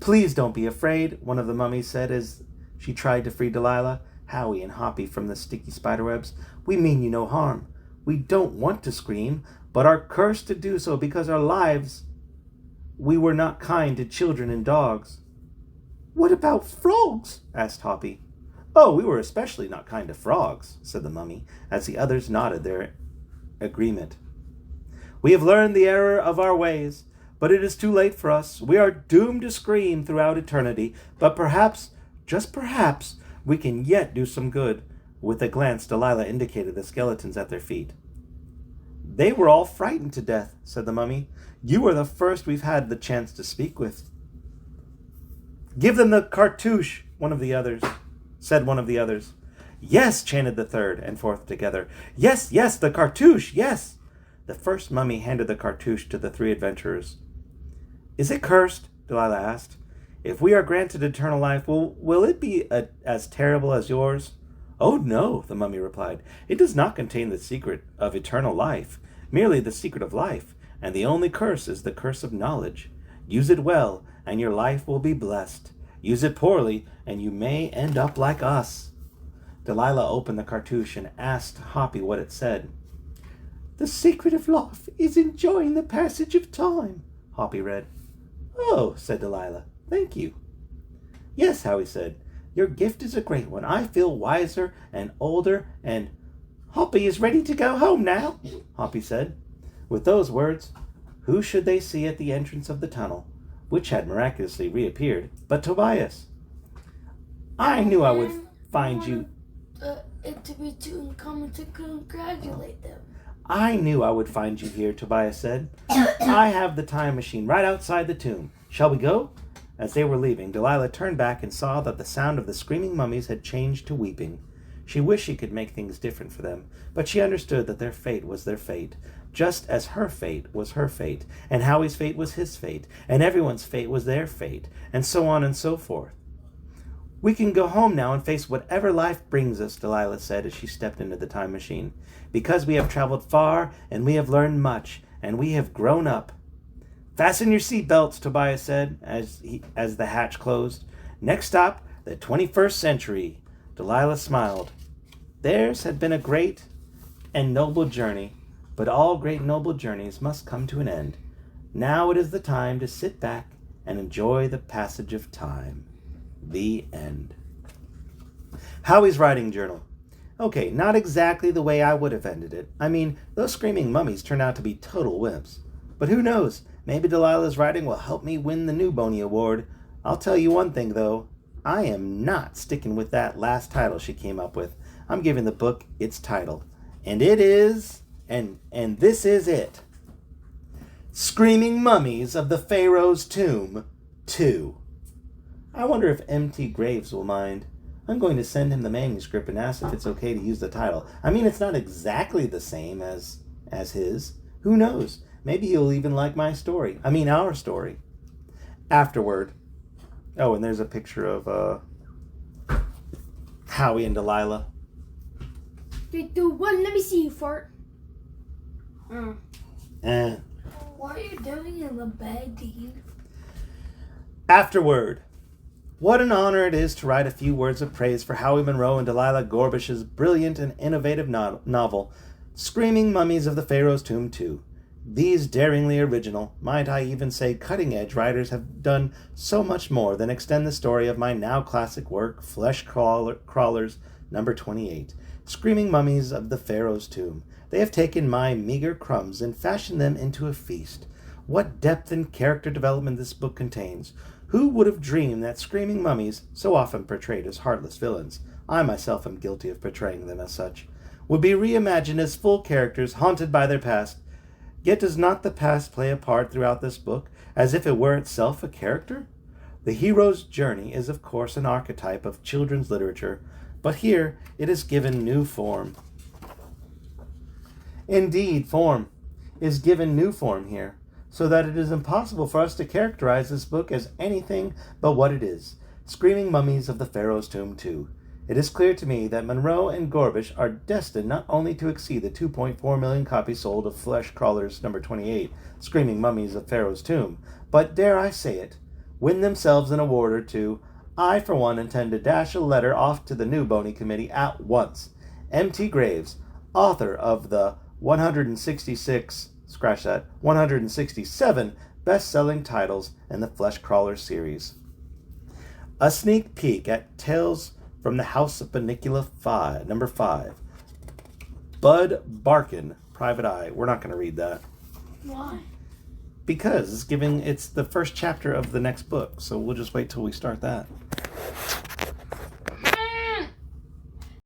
"Please don't be afraid," one of the mummies said as she tried to free Delilah, Howie, and Hoppy from the sticky spiderwebs. "We mean you no harm. We don't want to scream, but are cursed to do so because we were not kind to children and dogs." "What about frogs?" asked Hoppy. "Oh, we were especially not kind to frogs," said the mummy, as the others nodded their agreement. "We have learned the error of our ways, but it is too late for us. We are doomed to scream throughout eternity, but perhaps, just perhaps, we can yet do some good." With a glance, Delilah indicated the skeletons at their feet. "They were all frightened to death," said the mummy. "You are the first we've had the chance to speak with." "Give them the cartouche," said one of the others. "Yes," chanted the third and fourth together. Yes, the cartouche, yes." The first mummy handed the cartouche to the three adventurers. "Is it cursed?" Delilah asked. "If we are granted eternal life, will it be as terrible as yours?" "Oh, no," the mummy replied. "It does not contain the secret of eternal life, merely the secret of life, and the only curse is the curse of knowledge. Use it well, and your life will be blessed. Use it poorly, and you may end up like us." Delilah opened the cartouche and asked Hoppy what it said. The secret of life is enjoying the passage of time, Hoppy read. Oh, said Delilah. Thank you. Yes, Howie said. Your gift is a great one. I feel wiser and older, and Hoppy is ready to go home now, Hoppy said. With those words, who should they see at the entrance of the tunnel, which had miraculously reappeared, but Tobias? I knew I would find you. It to be too uncommon to congratulate them. I knew I would find you here, Tobias said. I have the time machine right outside the tomb. Shall we go? As they were leaving, Delilah turned back and saw that the sound of the screaming mummies had changed to weeping. She wished she could make things different for them, but she understood that their fate was their fate, just as her fate was her fate, and Howie's fate was his fate, and everyone's fate was their fate, and so on and so forth. We can go home now and face whatever life brings us, Delilah said as she stepped into the time machine, because we have traveled far, and we have learned much, and we have grown up. Fasten your seatbelts, Tobias said as the hatch closed. Next stop, the 21st century. Delilah smiled. Theirs had been a great and noble journey, but all great noble journeys must come to an end. Now it is the time to sit back and enjoy the passage of time. The end. Howie's writing journal. Okay, not exactly the way I would have ended it. I mean, those screaming mummies turned out to be total wimps. But who knows? Maybe Delilah's writing will help me win the New Boney Award. I'll tell you one thing, though. I am not sticking with that last title she came up with. I'm giving the book its title. And it is, and this is it. Screaming Mummies of the Pharaoh's Tomb 2. I wonder if M.T. Graves will mind. I'm going to send him the manuscript and ask if it's okay to use the title. I mean, it's not exactly the same as his. Who knows? Maybe he'll even like my story. I mean, our story. Afterward. Oh, and there's a picture of Howie and Delilah. 3, 2, 1, let me see you fart. What are you doing in the bed, Dean? Afterward. What an honor it is to write a few words of praise for Howie Monroe and Delilah Gorbish's brilliant and innovative novel, Screaming Mummies of the Pharaoh's Tomb 2. These daringly original, might I even say cutting-edge writers have done so much more than extend the story of my now classic work, Flesh Crawlers, number 28, Screaming Mummies of the Pharaoh's Tomb. They have taken my meager crumbs and fashioned them into a feast. What depth and character development this book contains. Who would have dreamed that screaming mummies, so often portrayed as heartless villains, I myself am guilty of portraying them as such, would be reimagined as full characters haunted by their past? Yet does not the past play a part throughout this book, as if it were itself a character? The hero's journey is, of course, an archetype of children's literature, but here it is given new form. Indeed, form is given new form here, so that it is impossible for us to characterize this book as anything but what it is, Screaming Mummies of the Pharaoh's Tomb 2. It is clear to me that Monroe and Gorbish are destined not only to exceed the 2.4 million copies sold of Flesh Crawlers number 28, Screaming Mummies of Pharaoh's Tomb, but, dare I say it, win themselves an award or two. I, for one, intend to dash a letter off to the New Boney Committee at once. M.T. Graves, author of the 167 best-selling titles in the Flesh Crawler series. A sneak peek at Tales from the House of Bunnicula 5, number 5. Bud Barkin, Private Eye. We're not going to read that. Why? Because it's the first chapter of the next book, so we'll just wait till we start that.